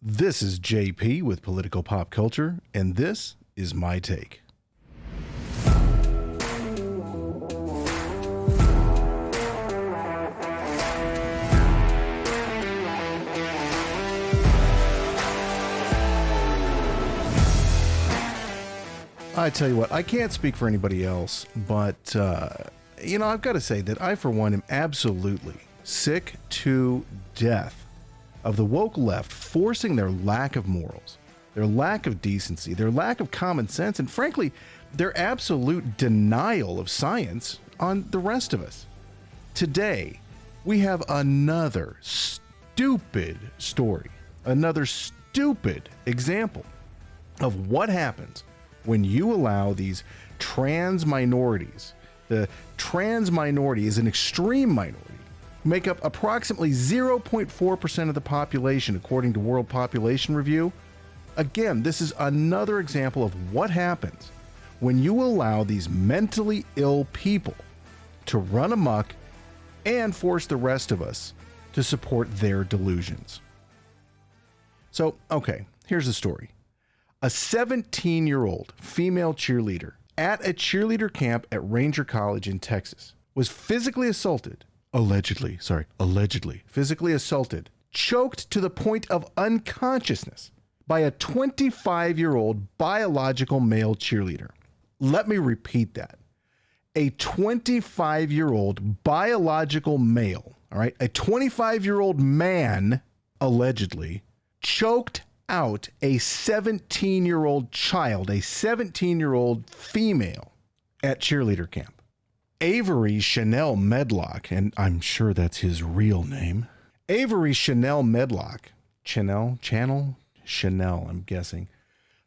This is JP with Political Pop Culture, and this is my take. I tell you what, I can't speak for anybody else, but, I've got to say that I, for one, am absolutely sick to death of the woke left forcing their lack of morals, their lack of decency, their lack of common sense, and frankly, their absolute denial of science on the rest of us. Today, we have another stupid story, another stupid example of what happens when you allow these trans minorities. The trans minority is an extreme minority, make up approximately 0.4% of the population, according to World Population Review. Again, this is another example of what happens when you allow these mentally ill people to run amok and force the rest of us to support their delusions. So, okay, here's the story. A 17-year-old female cheerleader at a cheerleader camp at Ranger College in Texas was physically assaulted, allegedly physically assaulted, choked to the point of unconsciousness by a 25-year-old biological male cheerleader. Let me repeat that. A 25-year-old biological male, all right, a 25-year-old man, allegedly, choked out a 17-year-old child, a 17-year-old female at cheerleader camp. Avery Chanel Medlock, and I'm sure that's his real name. Avery Chanel Medlock, Chanel, I'm guessing.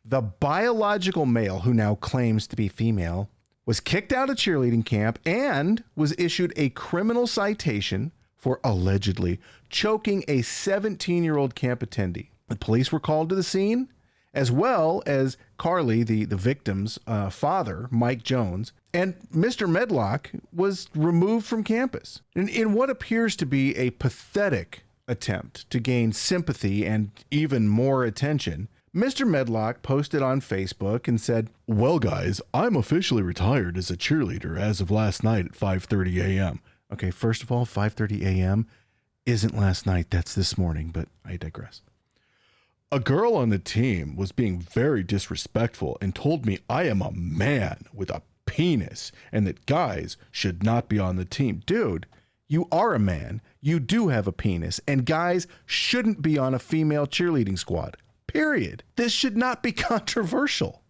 The biological male who now claims to be female was kicked out of cheerleading camp and was issued a criminal citation for allegedly choking a 17-year-old camp attendee. The police were called to the scene, as well as Carly, the victim's father, Mike Jones, and Mr. Medlock was removed from campus. In what appears to be a pathetic attempt to gain sympathy and even more attention, Mr. Medlock posted on Facebook and said, "Well, guys, I'm officially retired as a cheerleader as of last night at 5:30 a.m. Okay, first of all, 5:30 a.m. isn't last night, that's this morning, but I digress. A girl on the team was being very disrespectful and told me I am a man with a penis and that guys should not be on the team." Dude, you are a man, you do have a penis, and guys shouldn't be on a female cheerleading squad. Period. This should not be controversial.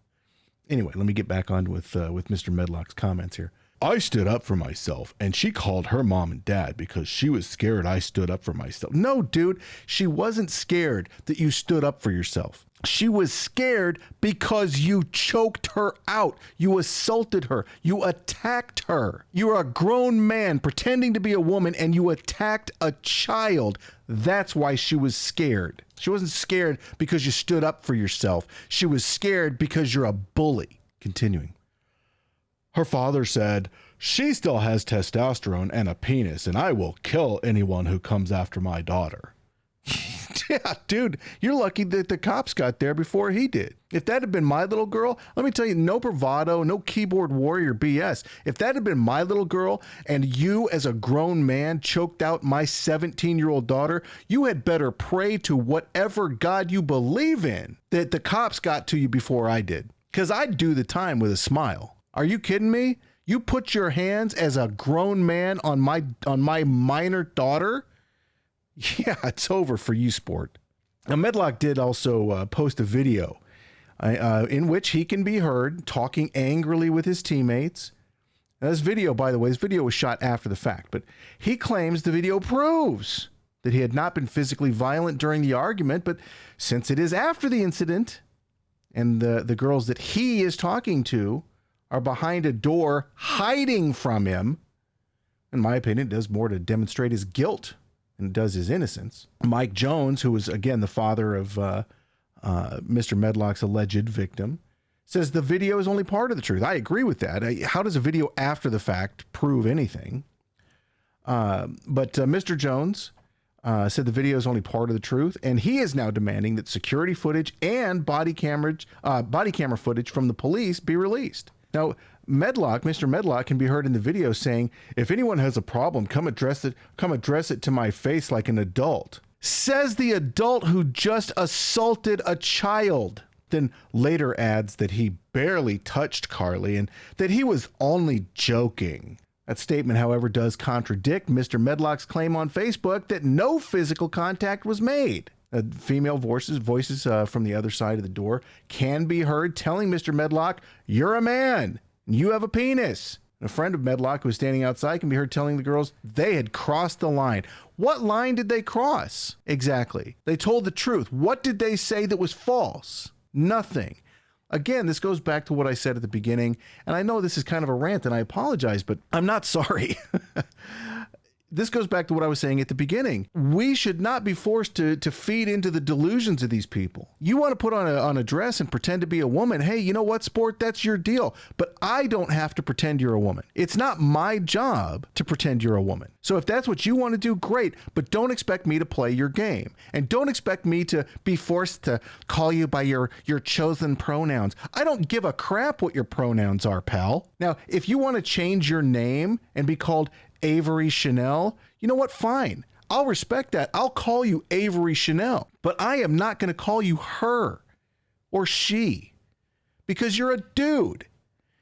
Anyway, let me get back on with Mr. Medlock's comments here. "I stood up for myself, and she called her mom and dad because she was scared I stood up for myself." No, dude, she wasn't scared that you stood up for yourself. She was scared because you choked her out. You assaulted her. You attacked her. You're a grown man pretending to be a woman, and you attacked a child. That's why she was scared. She wasn't scared because you stood up for yourself. She was scared because you're a bully. Continuing. "Her father said, 'She still has testosterone and a penis, and I will kill anyone who comes after my daughter.'" Yeah, dude, you're lucky that the cops got there before he did. If that had been my little girl, let me tell you, no bravado, no keyboard warrior BS. If that had been my little girl and you as a grown man choked out my 17-year-old daughter, you had better pray to whatever God you believe in that the cops got to you before I did. Because I'd do the time with a smile. Are you kidding me? You put your hands as a grown man on my minor daughter? Yeah, it's over for you, sport. Now, Medlock did also post a video in which he can be heard talking angrily with his teammates. Now, this video, by the way, was shot after the fact, but he claims the video proves that he had not been physically violent during the argument, but since it is after the incident and the girls that he is talking to are behind a door hiding from him, in my opinion, it does more to demonstrate his guilt than it does his innocence. Mike Jones, who was, again, the father of Mr. Medlock's alleged victim, says the video is only part of the truth. I agree with that. How does a video after the fact prove anything? But Mr. Jones said the video is only part of the truth, and he is now demanding that security footage and body camera footage from the police be released. Now, Mr. Medlock can be heard in the video saying, "If anyone has a problem, come address it to my face like an adult." Says the adult who just assaulted a child. Then later adds that he barely touched Carly and that he was only joking. That statement, however, does contradict Mr. Medlock's claim on Facebook that no physical contact was made. Female voices from the other side of the door can be heard telling Mr. Medlock, "You're a man, and you have a penis." And a friend of Medlock who was standing outside can be heard telling the girls they had crossed the line. What line did they cross? Exactly. They told the truth. What did they say that was false? Nothing. Again, this goes back to what I said at the beginning, and I know this is kind of a rant, and I apologize, but I'm not sorry. This goes back to what I was saying at the beginning. We should not be forced to feed into the delusions of these people. You want to put on a dress and pretend to be a woman. Hey, you know what, sport? That's your deal. But I don't have to pretend you're a woman. It's not my job to pretend you're a woman. So if that's what you want to do, great. But don't expect me to play your game. And don't expect me to be forced to call you by your chosen pronouns. I don't give a crap what your pronouns are, pal. Now, if you want to change your name and be called Avery Chanel, you know what? Fine. I'll respect that. I'll call you Avery Chanel, but I am not going to call you her or she because you're a dude.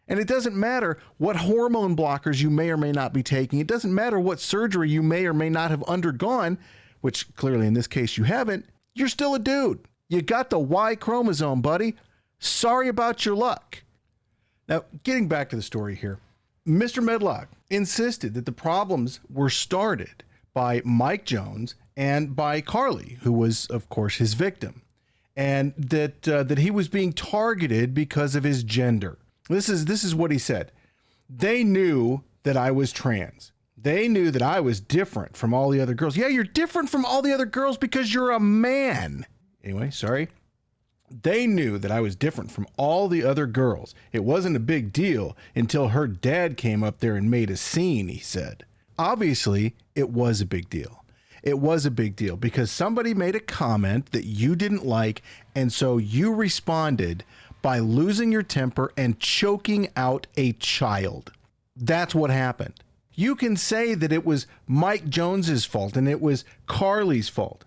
And it doesn't matter what hormone blockers you may or may not be taking. It doesn't matter what surgery you may or may not have undergone, which clearly in this case you haven't. You're still a dude. You got the Y chromosome, buddy. Sorry about your luck. Now, getting back to the story here. Mr. Medlock insisted that the problems were started by Mike Jones and by Carly, who was, of course, his victim, and that he was being targeted because of his gender. This is what he said. They knew that I was trans. They knew that I was different from all the other girls. Yeah, you're different from all the other girls because you're a man. Anyway, sorry. They knew that I was different from all the other girls. It wasn't a big deal until her dad came up there and made a scene, he said. Obviously, it was a big deal. It was a big deal because somebody made a comment that you didn't like, and so you responded by losing your temper and choking out a child. That's what happened. You can say that it was Mike Jones's fault and it was Carly's fault,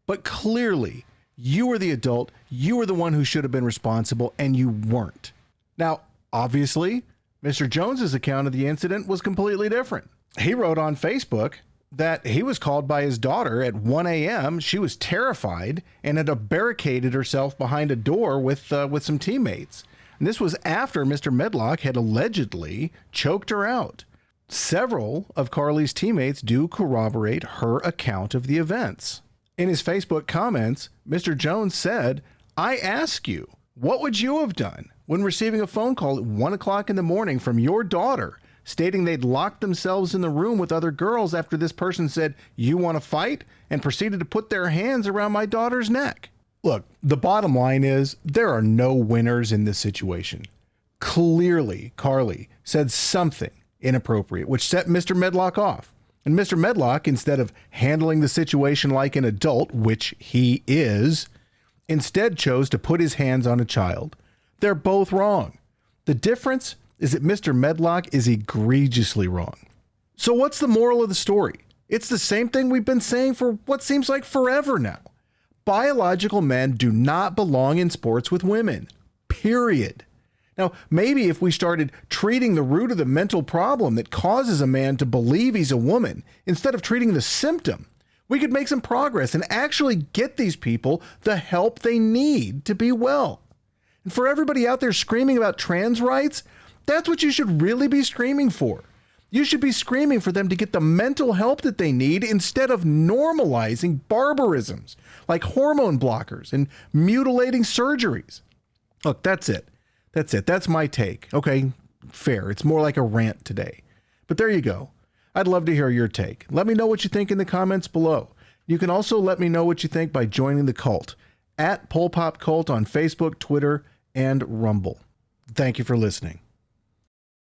but clearly, you were the adult, you were the one who should have been responsible, and you weren't. Now, obviously, Mr. Jones's account of the incident was completely different. He wrote on Facebook that he was called by his daughter at 1 a.m. She was terrified and had barricaded herself behind a door with some teammates. And this was after Mr. Medlock had allegedly choked her out. Several of Carly's teammates do corroborate her account of the events. In his Facebook comments, Mr. Jones said, "I ask you, what would you have done when receiving a phone call at 1 o'clock in the morning from your daughter stating they'd locked themselves in the room with other girls after this person said, 'You want to fight?' and proceeded to put their hands around my daughter's neck?" Look, the bottom line is there are no winners in this situation. Clearly, Carly said something inappropriate, which set Mr. Medlock off. And Mr. Medlock, instead of handling the situation like an adult, which he is, instead chose to put his hands on a child. They're both wrong. The difference is that Mr. Medlock is egregiously wrong. So what's the moral of the story? It's the same thing we've been saying for what seems like forever now. Biological men do not belong in sports with women. Period. Now, maybe if we started treating the root of the mental problem that causes a man to believe he's a woman, instead of treating the symptom, we could make some progress and actually get these people the help they need to be well. And for everybody out there screaming about trans rights, that's what you should really be screaming for. You should be screaming for them to get the mental help that they need instead of normalizing barbarisms like hormone blockers and mutilating surgeries. Look, that's it. That's my take. Okay, fair. It's more like a rant today. But there you go. I'd love to hear your take. Let me know what you think in the comments below. You can also let me know what you think by joining the cult at Pol Pop Cult on Facebook, Twitter, and Rumble. Thank you for listening.